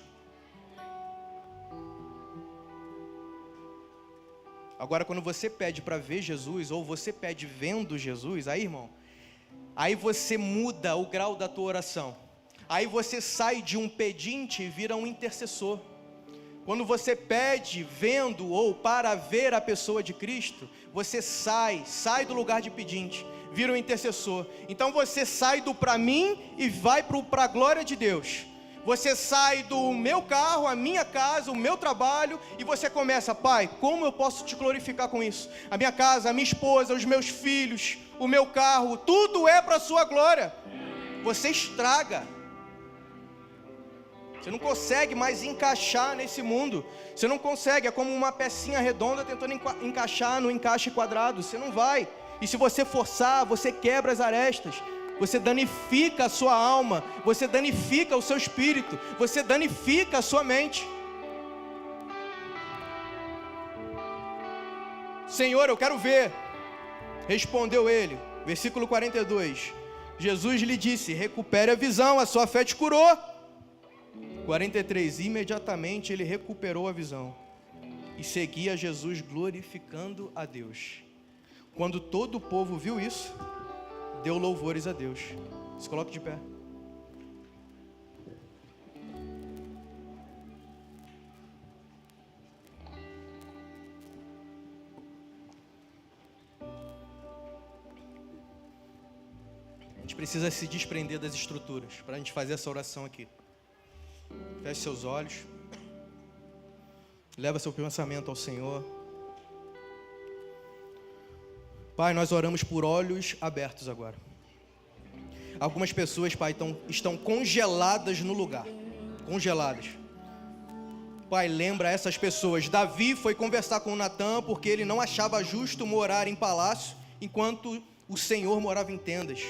Agora, quando você pede para ver Jesus, ou você pede vendo Jesus, aí, irmão, aí você muda o grau da tua oração. Aí você sai de um pedinte e vira um intercessor. Quando você pede vendo ou para ver a pessoa de Cristo, você sai do lugar de pedinte, vira um intercessor. Então você sai do para mim e vai para a glória de Deus. Você sai do meu carro, a minha casa, o meu trabalho, e você começa, Pai, como eu posso te glorificar com isso? A minha casa, a minha esposa, os meus filhos, o meu carro, tudo é para a sua glória. Você estraga. Você não consegue mais encaixar nesse mundo. Você não consegue, é como uma pecinha redonda tentando encaixar no encaixe quadrado. Você não vai. E se você forçar, você quebra as arestas. Você danifica a sua alma. Você danifica o seu espírito. Você danifica a sua mente. Senhor, eu quero ver. Respondeu ele, versículo 42. Jesus lhe disse, recupere a visão, a sua fé te curou. 43, imediatamente ele recuperou a visão e seguia Jesus glorificando a Deus. Quando todo o povo viu isso, deu louvores a Deus. Se coloque de pé. A gente precisa se desprender das estruturas para a gente fazer essa oração aqui. Feche seus olhos. Leva seu pensamento ao Senhor. Pai, nós oramos por olhos abertos agora. Algumas pessoas, Pai, estão congeladas no lugar. Congeladas. Pai, lembra essas pessoas. Davi foi conversar com Natã porque ele não achava justo morar em palácio enquanto o Senhor morava em tendas.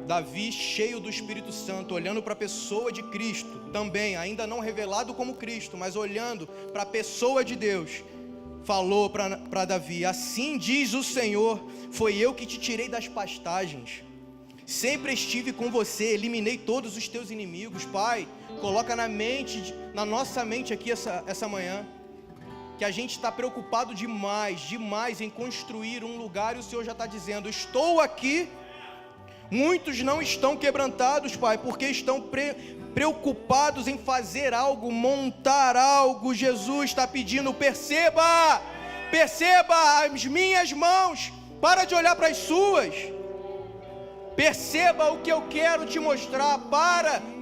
Davi, cheio do Espírito Santo, olhando para a pessoa de Cristo, também, ainda não revelado como Cristo, mas olhando para a pessoa de Deus, falou para Davi: assim diz o Senhor, foi eu que te tirei das pastagens, sempre estive com você, eliminei todos os teus inimigos. Pai, coloca na nossa mente aqui essa manhã, que a gente está preocupado demais em construir um lugar, e o Senhor já está dizendo: estou aqui. Muitos não estão quebrantados, Pai, porque estão preocupados em fazer algo, montar algo. Jesus está pedindo: perceba as minhas mãos, para de olhar para as suas. Perceba o que eu quero te mostrar,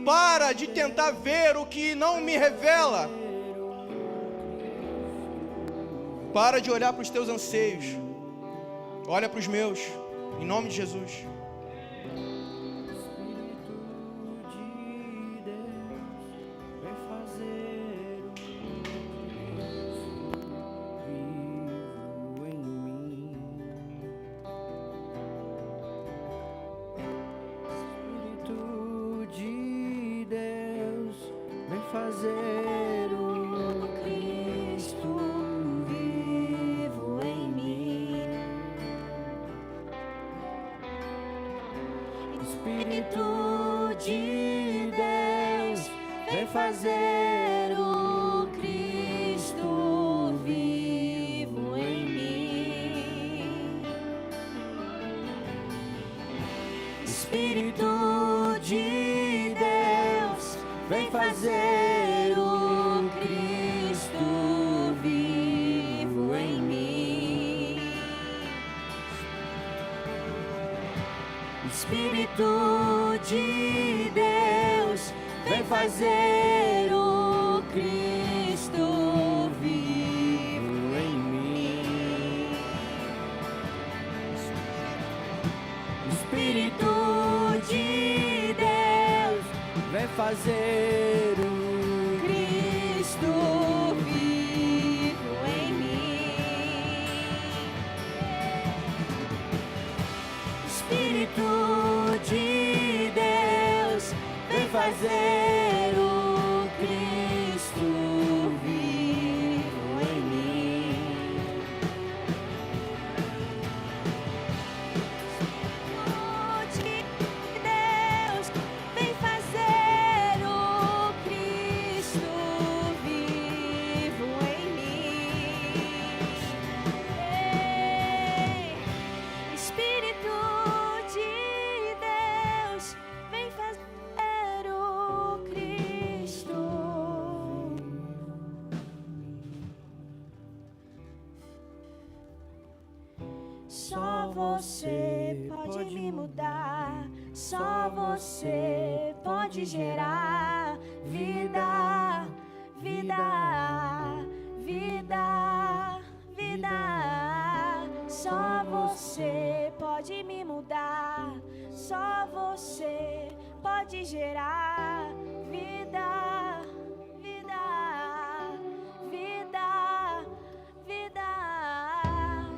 para de tentar ver o que não me revela. Para de olhar para os teus anseios, olha para os meus, em nome de Jesus. Fazer o Cristo vivo em mim. Espírito de Deus, vem fazer o Cristo vivo em mim. Espírito de Deus, vem fazer Espírito de Deus, vem fazer o Cristo vivo em mim. Espírito de Deus, vem fazer o Cristo vivo em mim. Espírito de Deus, vem fazer o Cristo vivo em mim. Espírito de Deus, vem fazer o Cristo vivo em mim. Espírito de Deus, vem fazer o Cristo. Só você pode me mudar, só você pode gerar vida, vida, vida, vida. Só você pode me mudar, só você pode gerar vida, vida, vida, vida.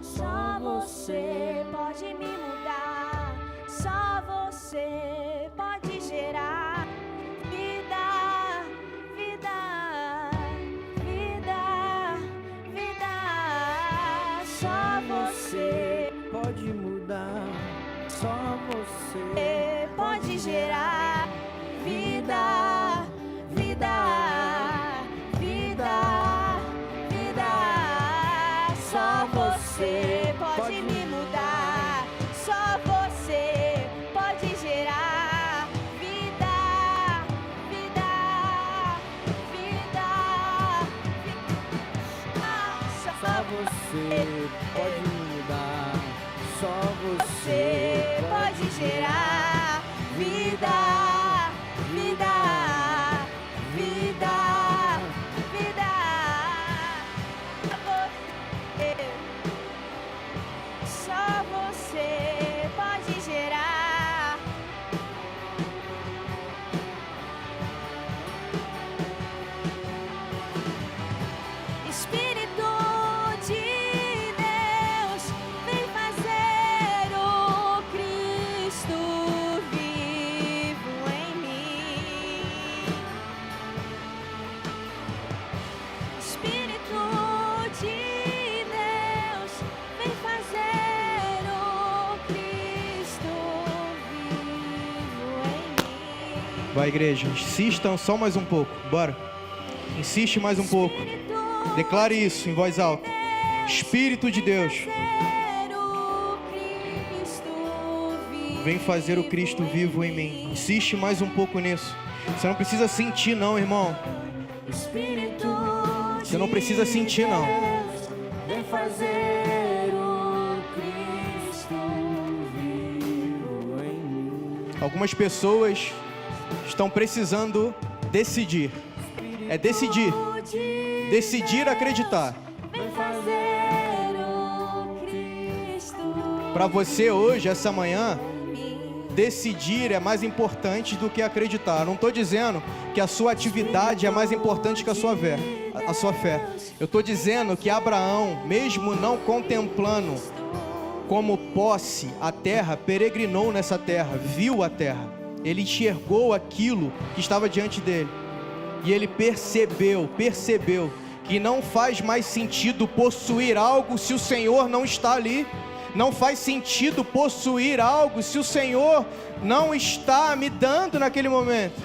Só você pode me mudar, só você pode gerar vida, vida, vida, vida. Só você pode mudar, só você pode gerar vida, vida, vida, vida. Só você pode me mudar, só você pode gerar vida, vida, vida, vida. Só você pode me mudar, só você pode gerar vida. Vai, igreja, insistam só mais um pouco. Bora. Insiste mais um pouco. Declare isso em voz alta. Espírito de Deus, vem fazer o Cristo vivo em mim. Insiste mais um pouco nisso. Você não precisa sentir não, irmão. Você não precisa sentir não. Vem fazer o Cristo vivo em mim. Algumas pessoas estão precisando decidir. É decidir. Decidir acreditar. Vem fazer o Cristo. Para você hoje, essa manhã, decidir é mais importante do que acreditar. Eu não estou dizendo que a sua atividade é mais importante que a sua fé. Eu estou dizendo que Abraão, mesmo não contemplando como posse a terra, peregrinou nessa terra, viu a terra. Ele enxergou aquilo que estava diante dele. E ele percebeu que não faz mais sentido possuir algo se o Senhor não está ali. Não faz sentido possuir algo se o Senhor não está me dando naquele momento.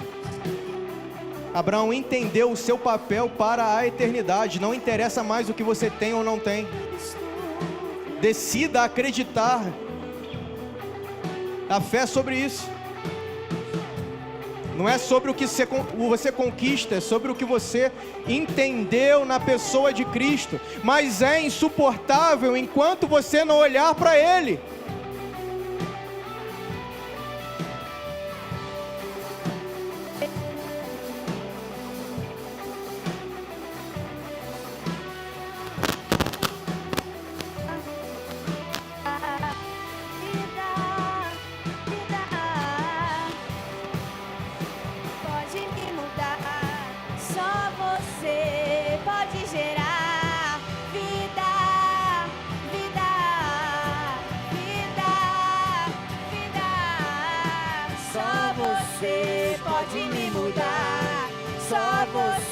Abraão entendeu o seu papel para a eternidade. Não interessa mais o que você tem ou não tem. Decida acreditar. A fé é sobre isso. Não é sobre o que você conquista, é sobre o que você entendeu na pessoa de Cristo. Mas é insuportável enquanto você não olhar para Ele.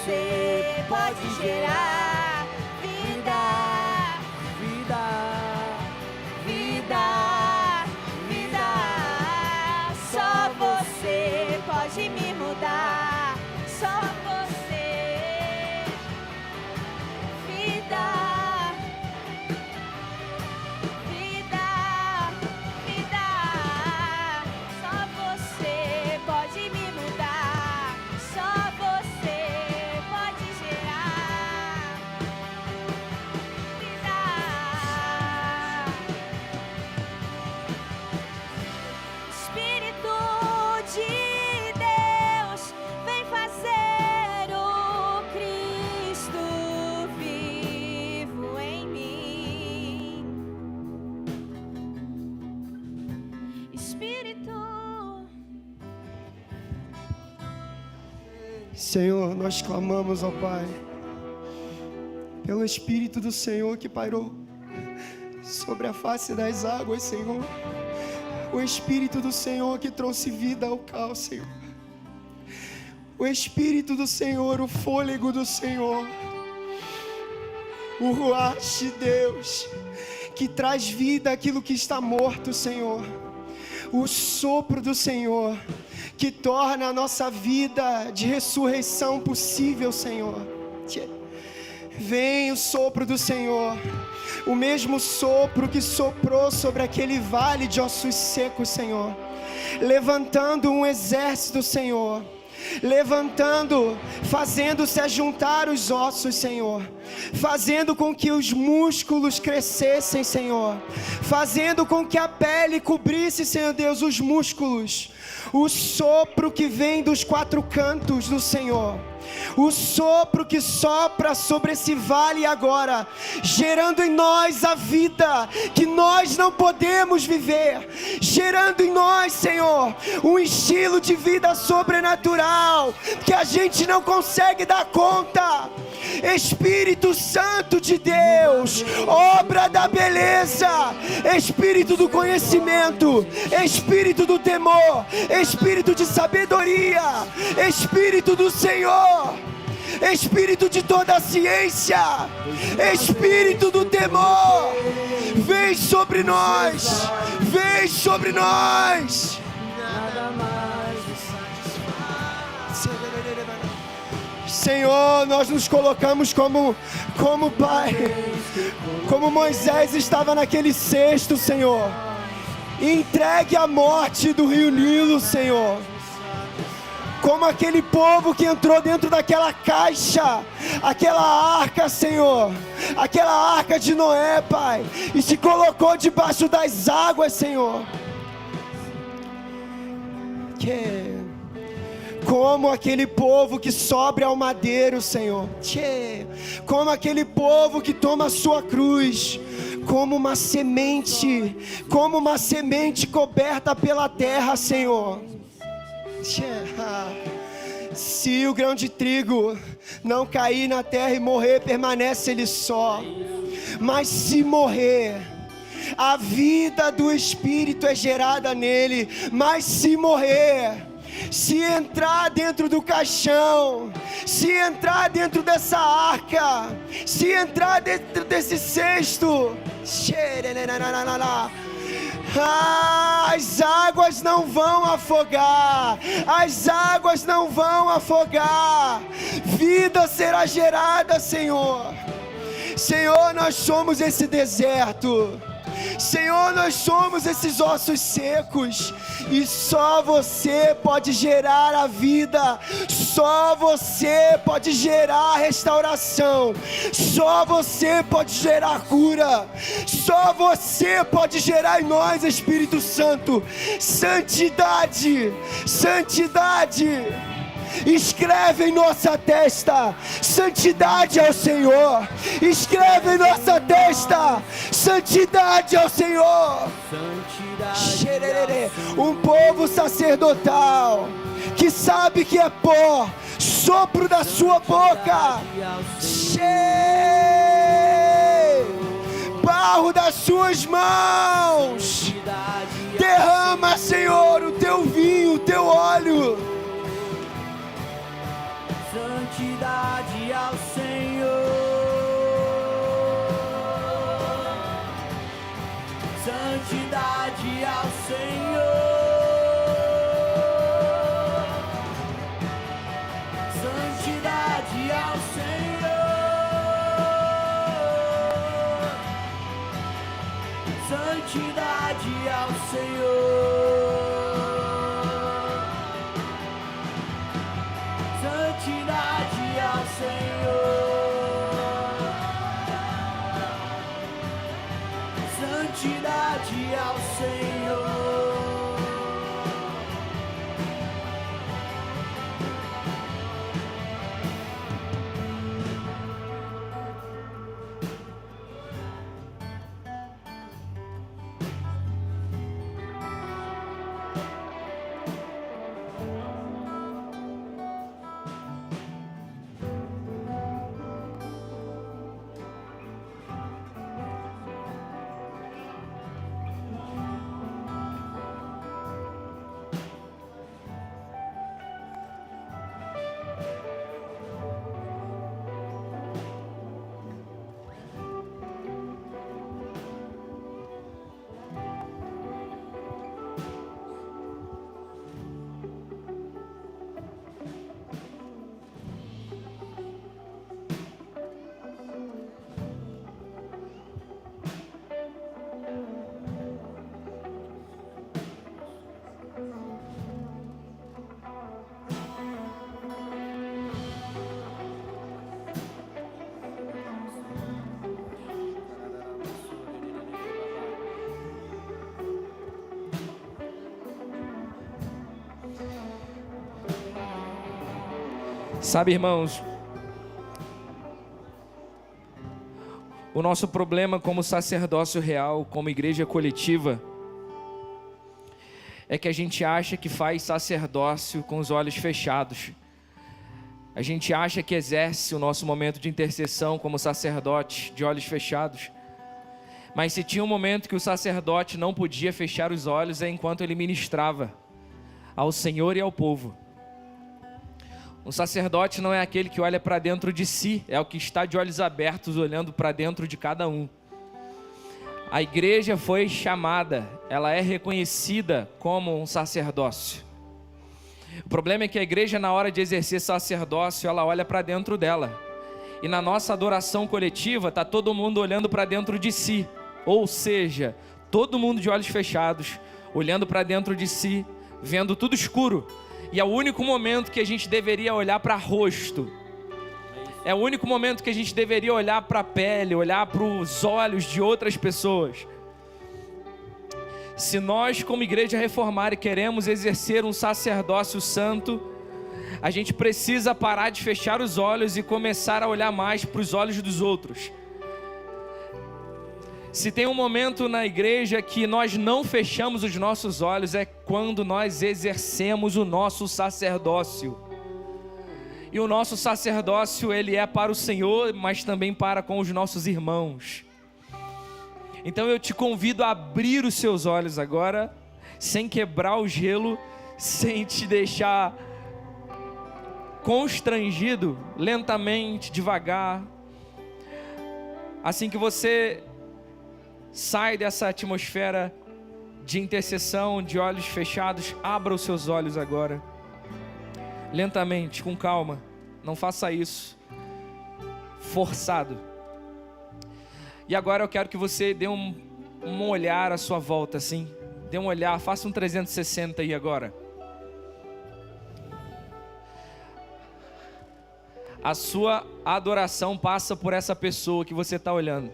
Você pode gerar vida, vida, vida, vida. Só você pode me mudar. Só você. Vida, vida, vida. Só você pode me mudar. Só você. Senhor, nós clamamos, ó Pai, pelo Espírito do Senhor que pairou sobre a face das águas, Senhor. O Espírito do Senhor que trouxe vida ao caos, Senhor. O Espírito do Senhor, o fôlego do Senhor, o Ruach de Deus, que traz vida àquilo que está morto, Senhor. O sopro do Senhor, que torna a nossa vida de ressurreição possível, Senhor. Vem o sopro do Senhor, o mesmo sopro que soprou sobre aquele vale de ossos secos, Senhor, levantando um exército, Senhor, levantando, fazendo-se ajuntar os ossos, Senhor, fazendo com que os músculos crescessem, Senhor, fazendo com que a pele cobrisse, Senhor Deus, os músculos. O sopro que vem dos quatro cantos do Senhor, o sopro que sopra sobre esse vale agora, gerando em nós a vida que nós não podemos viver, gerando em nós, Senhor, um estilo de vida sobrenatural que a gente não consegue dar conta. Espírito Santo de Deus, obra da beleza, Espírito do conhecimento, Espírito do temor, Espírito de sabedoria, Espírito do Senhor, Espírito de toda a ciência, Espírito do temor, vem sobre nós, vem sobre nós. Nada mais me satisfaz. Senhor, nós nos colocamos como Pai, como Moisés estava naquele cesto, Senhor, entregue à morte do rio Nilo, Senhor. Como aquele povo que entrou dentro daquela caixa, aquela arca, Senhor, aquela arca de Noé, Pai, e se colocou debaixo das águas, Senhor. Como aquele povo que sobe ao madeiro, Senhor. Como aquele povo que toma a sua cruz, como uma semente coberta pela terra, Senhor. Se o grão de trigo não cair na terra e morrer, permanece ele só. Mas se morrer, a vida do Espírito é gerada nele. Mas se morrer, se entrar dentro do caixão, se entrar dentro dessa arca, se entrar dentro desse cesto, as águas não vão afogar, as águas não vão afogar, vida será gerada, Senhor. Senhor, nós somos esse deserto, Senhor, nós somos esses ossos secos, e só você pode gerar a vida, só você pode gerar a restauração, só você pode gerar cura, só você pode gerar em nós, Espírito Santo, santidade, santidade. Escreve em nossa testa santidade ao Senhor. Escreve em nossa testa santidade ao Senhor. Um povo sacerdotal que sabe que é pó, sopro da sua boca, barro das suas mãos. Derrama, Senhor, o teu vinho, o teu óleo. Santidade ao Senhor, santidade ao Senhor, santidade ao Senhor, santidade ao Senhor. Santidade ao Senhor, santidade ao Senhor, Sabe, irmãos, o nosso problema como sacerdócio real, como igreja coletiva, é que a gente acha que faz sacerdócio com os olhos fechados. A gente acha que exerce o nosso momento de intercessão como sacerdote de olhos fechados. Mas se tinha um momento que o sacerdote não podia fechar os olhos, é enquanto ele ministrava ao Senhor e ao povo. Um sacerdote não é aquele que olha para dentro de si, é o que está de olhos abertos, olhando para dentro de cada um. A igreja foi chamada, ela é reconhecida como um sacerdócio. O problema é que a igreja, na hora de exercer sacerdócio, ela olha para dentro dela. E na nossa adoração coletiva, está todo mundo olhando para dentro de si. Ou seja, todo mundo de olhos fechados, olhando para dentro de si, vendo tudo escuro. E é o único momento que a gente deveria olhar para rosto. É o único momento que a gente deveria olhar para a pele, olhar para os olhos de outras pessoas. Se nós, como igreja reformada, queremos exercer um sacerdócio santo, a gente precisa parar de fechar os olhos e começar a olhar mais para os olhos dos outros. Se tem um momento na igreja que nós não fechamos os nossos olhos, é quando nós exercemos o nosso sacerdócio. E o nosso sacerdócio, ele é para o Senhor, mas também para com os nossos irmãos. Então eu te convido a abrir os seus olhos agora, sem quebrar o gelo, sem te deixar constrangido, lentamente, devagar. Assim que você sai dessa atmosfera de intercessão, de olhos fechados, abra os seus olhos agora. Lentamente, com calma. Não faça isso forçado. E agora eu quero que você dê um olhar à sua volta, assim. Dê um olhar, faça um 360 aí agora. A sua adoração passa por essa pessoa que você está olhando.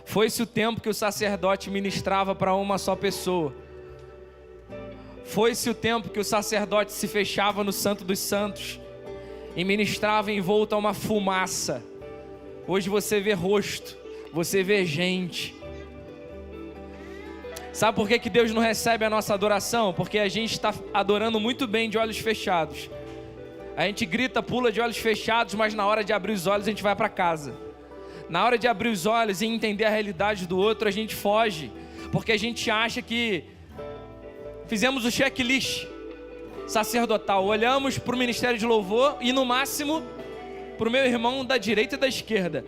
Foi-se o tempo que o sacerdote ministrava para uma só pessoa. Foi-se o tempo que o sacerdote se fechava no Santo dos Santos e ministrava envolto a uma fumaça. Hoje você vê rosto, você vê gente. Sabe por que Deus não recebe a nossa adoração? Porque a gente está adorando muito bem de olhos fechados. A gente grita, pula de olhos fechados, mas na hora de abrir os olhos a gente vai para casa. Na hora de abrir os olhos e entender a realidade do outro, a gente foge. Porque a gente acha que fizemos o checklist sacerdotal. Olhamos para o ministério de louvor e no máximo para o meu irmão da direita e da esquerda.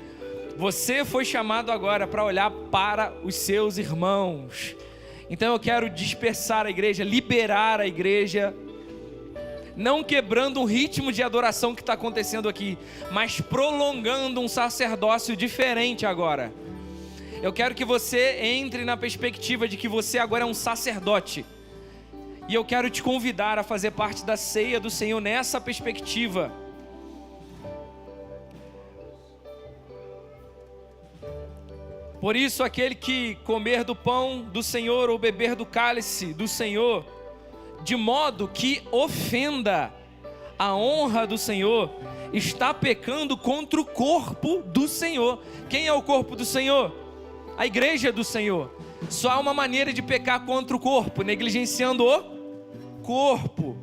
Você foi chamado agora para olhar para os seus irmãos. Então eu quero dispersar a igreja, liberar a igreja, não quebrando um ritmo de adoração que está acontecendo aqui, mas prolongando um sacerdócio diferente agora. Eu quero que você entre na perspectiva de que você agora é um sacerdote. E eu quero te convidar a fazer parte da ceia do Senhor nessa perspectiva. Por isso, aquele que comer do pão do Senhor ou beber do cálice do Senhor, de modo que ofenda a honra do Senhor, está pecando contra o corpo do Senhor. Quem é o corpo do Senhor? A igreja do Senhor. Só há uma maneira de pecar contra o corpo, negligenciando o corpo.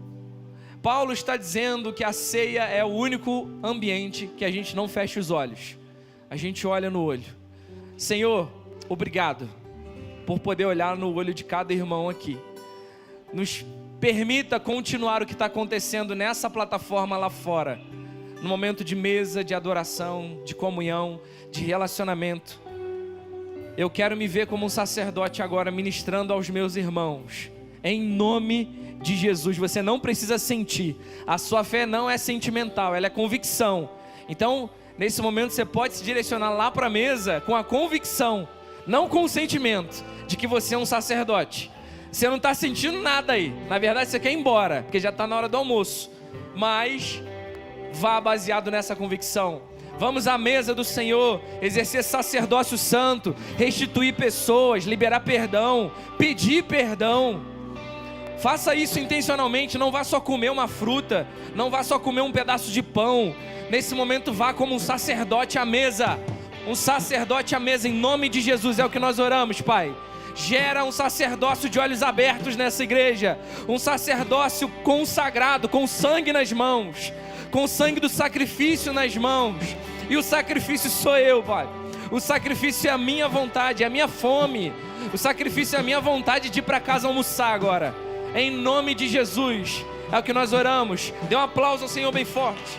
Paulo está dizendo que a ceia é o único ambiente que a gente não fecha os olhos. A gente olha no olho. Senhor, obrigado por poder olhar no olho de cada irmão aqui. Nos permita continuar o que está acontecendo nessa plataforma lá fora, no momento de mesa, de adoração, de comunhão, de relacionamento. Eu quero me ver como um sacerdote agora, ministrando aos meus irmãos, em nome de Jesus. Você não precisa sentir, a sua fé não é sentimental, ela é convicção. Então, nesse momento você pode se direcionar lá para a mesa com a convicção, não com o sentimento de que você é um sacerdote. Você não está sentindo nada aí. Na verdade, você quer ir embora, porque já está na hora do almoço. Mas vá baseado nessa convicção. Vamos à mesa do Senhor, exercer sacerdócio santo, restituir pessoas, liberar perdão, pedir perdão. Faça isso intencionalmente. Não vá só comer uma fruta, não vá só comer um pedaço de pão. Nesse momento, vá como um sacerdote à mesa. Um sacerdote à mesa, em nome de Jesus. É o que nós oramos, Pai. Gera um sacerdócio de olhos abertos nessa igreja, um sacerdócio consagrado, com sangue nas mãos, com o sangue do sacrifício nas mãos. E o sacrifício sou eu, Pai. O sacrifício é a minha vontade, é a minha fome. O sacrifício é a minha vontade de ir para casa almoçar agora. Em nome de Jesus, é o que nós oramos. Dê um aplauso ao Senhor bem forte.